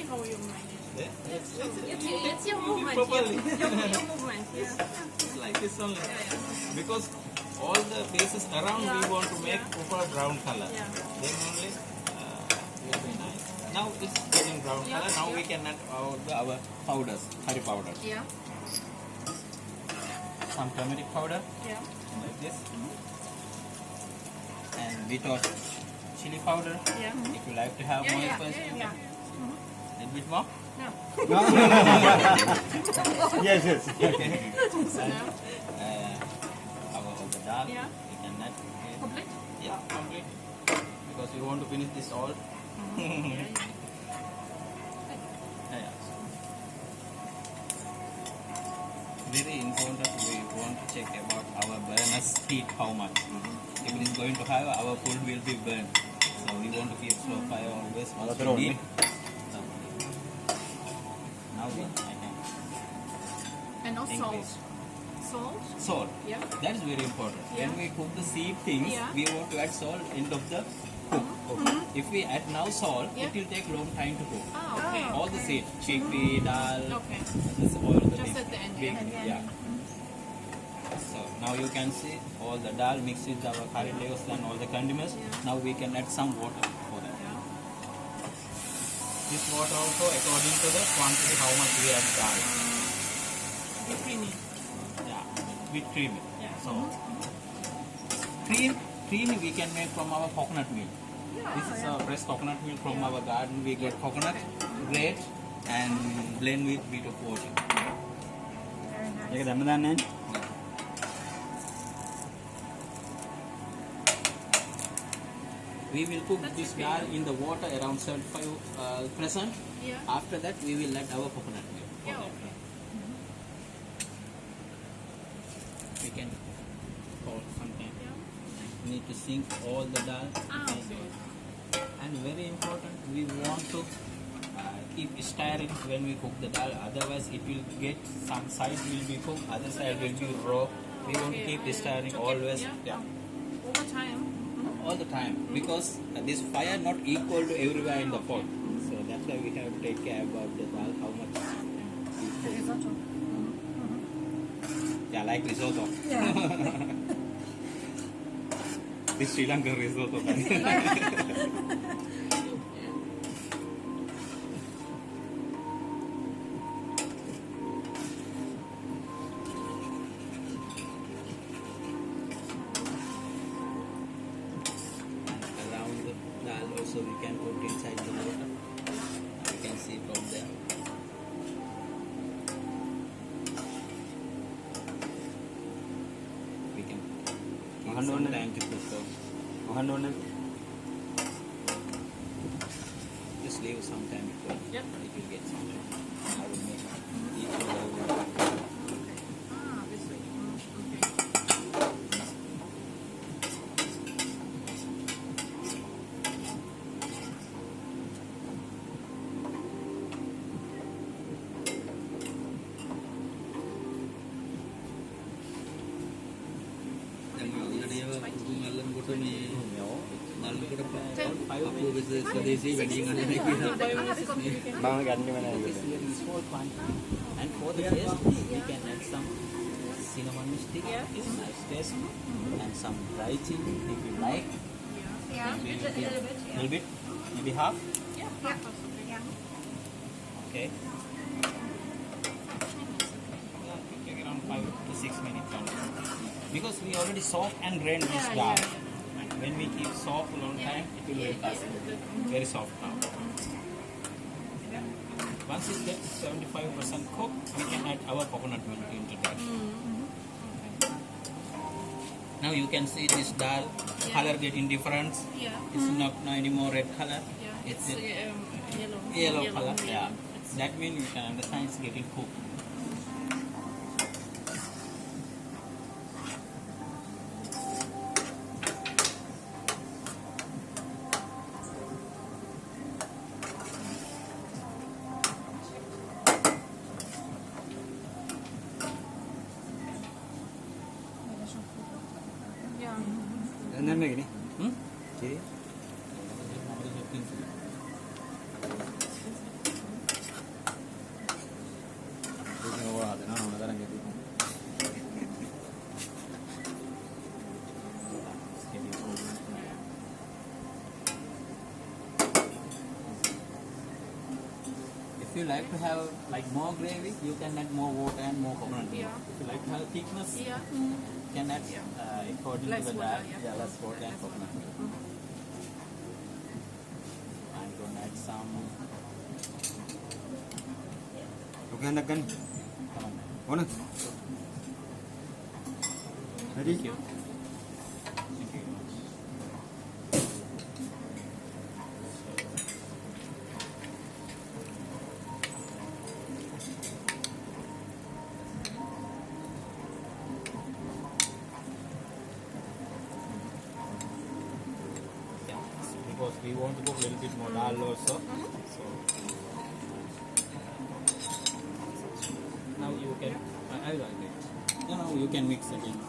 control your mind. It's your movement. properly. Your movement. Yeah. It's like this only. Yeah. Because all the faces around we want to make proper brown color. Yeah. Then only will be nice. Now it's getting brown color. Now we can add our powders, curry powder. Yeah. Some turmeric powder, Yeah. like this. And without chili powder. Yeah. If you like to have more spice, Yeah. little bit more. No. Yes, yes. Okay. So now. Our the dal. Yeah. We can add. Complete? Yeah, complete. Because we want to finish this all. Yeah. Yeah. Very important, we want to check about our burners heat, how much. If it is going to have, our food will be burned. So we want to keep slow fire always. Once we need. Now I can And no salt. increase. Salt? Salt. Yeah. That is very important. Yeah. When we cook the seed things, Yeah. we want to add salt end of the cook. If we add now salt, Yeah. it will take long time to cook. Oh, okay. All the seed, chickpea, dal, Okay. this all the Just things. at the end, Big, yeah. So now you can see all the dal mixed with our curry leaves and all the condiments. Yeah. Now we can add some water for that. Yeah. This water also according to the quantity how much we add dal. Be creamy. Yeah, with cream. Yeah. So cream we can make from our coconut milk. This is a fresh coconut milk from our garden. We get coconut, grate and blend with bit of water. ඒක දැම්ම දන්නේ We will cook this dal in the water around 75%. Yeah. After that, we will add our coconut milk. for Yeah, that. okay. We can hold sometime. Yeah. Need to sink all the dal. Ah, okay. And very important, we want to keep stirring when we cook the dal. Otherwise, it will get some side will be cooked, other side will be raw. We want to keep stirring always. Yeah. Over time. All the time, because this fire not equal to everywhere in the pot. So that's why we have to take care about the dal, how much. Risotto. Yeah, like risotto. This Sri Lankan risotto. Around the dal also we can put inside the water. You can see from there. We can keep some time to cook. මහන්න ඕනේ Just leave some time because Yep. it will get some time. I will make each and every Ah, this way. Okay. දැන් ඔයාලට ඒවා කුකුම් අල්ලනකොට මේ නල්ලකට පයිව් ස්වදේශී වැඩියෙන් අල්ලන එක නිසා මම ගන්නෙම නෑ ඒක. small quantity. And for the taste, we can add some cinnamon stick. It's nice taste. And some dry chili if you like. Yeah. Maybe a little bit, maybe half. Yeah. Okay. Yeah, it take around 5 to 6 minutes only. Because we already soak and drain this Yeah, dal. yeah. And when we keep soak a long time, it will be very soft now. Once it gets 75% cooked, we can add our coconut milk into that. Now you can see this dal color getting different. Yeah. It's not anymore red color. Yeah. It's It's yellow. yellow color. Yeah. That means you can understand it's getting cooked. Yeah. දැන් දැම්ම එකනේ. Hmm? කිරි. you like to have like more gravy, you can add more water and more coconut milk. Yeah. If you like to have thickness, Yeah. you can add Yeah. according Less to the water, dal, yeah. less water and Less coconut water. milk. I'm going to add some. Oke Lankan. Come on. Mana? Ready? Thank you. Thank you very much. Yeah, because we want to cook a little bit more dal also. So now you can. I like it. Now you can mix again.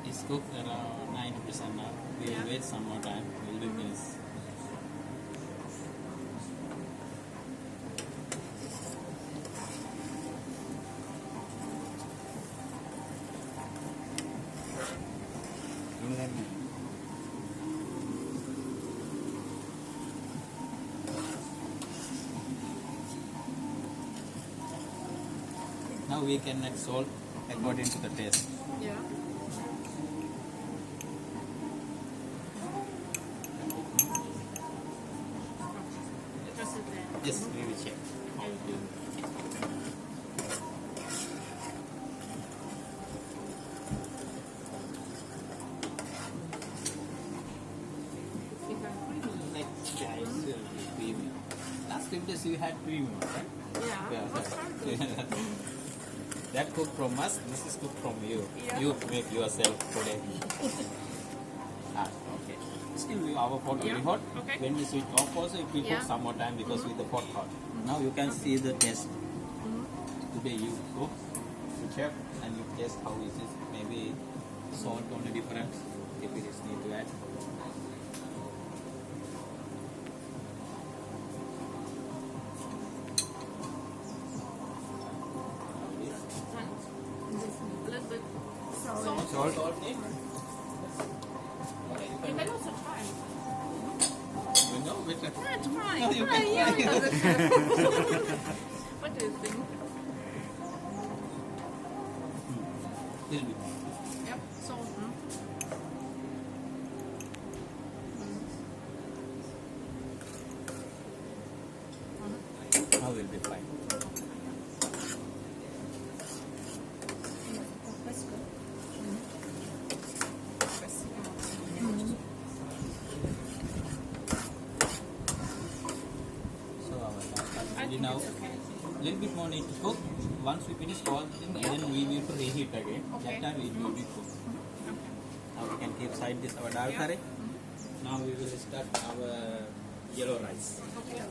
It's cooked around 90% now. We'll Yeah. wait some more time. We'll do this. Belum lagi. Now we can add salt according to the taste. Yeah. Just sit there. Yes, we will check how it will. You can creamy. Like rice, creamy. Last 5 days you had creamy, right? Yeah. What's very good. That cooked from us, this is cooked from you. Yeah. You make yourself today. Okay. Still our pot very Yeah. hot. Okay. When we switch off also it will Yeah. cook some more time because with the pot hot. Now you can see the taste. Today you go to chef and you taste how it is. Maybe salt only different if it is need to add. A little bit salt. Salt. Salt need? You can also try. You know better. Yeah, try. No, you Try, can yeah, try. yeah. What do you think? Little bit. Yep. Salt. Now will be fine. So our I ready think now. it's okay. Little bit more need to cook. Once we finish all thing, then we need to reheat again. Okay. That time it will be cooked. Okay. Now we can keep side this our dal Yeah. curry. Now we will start our yellow rice. Okay.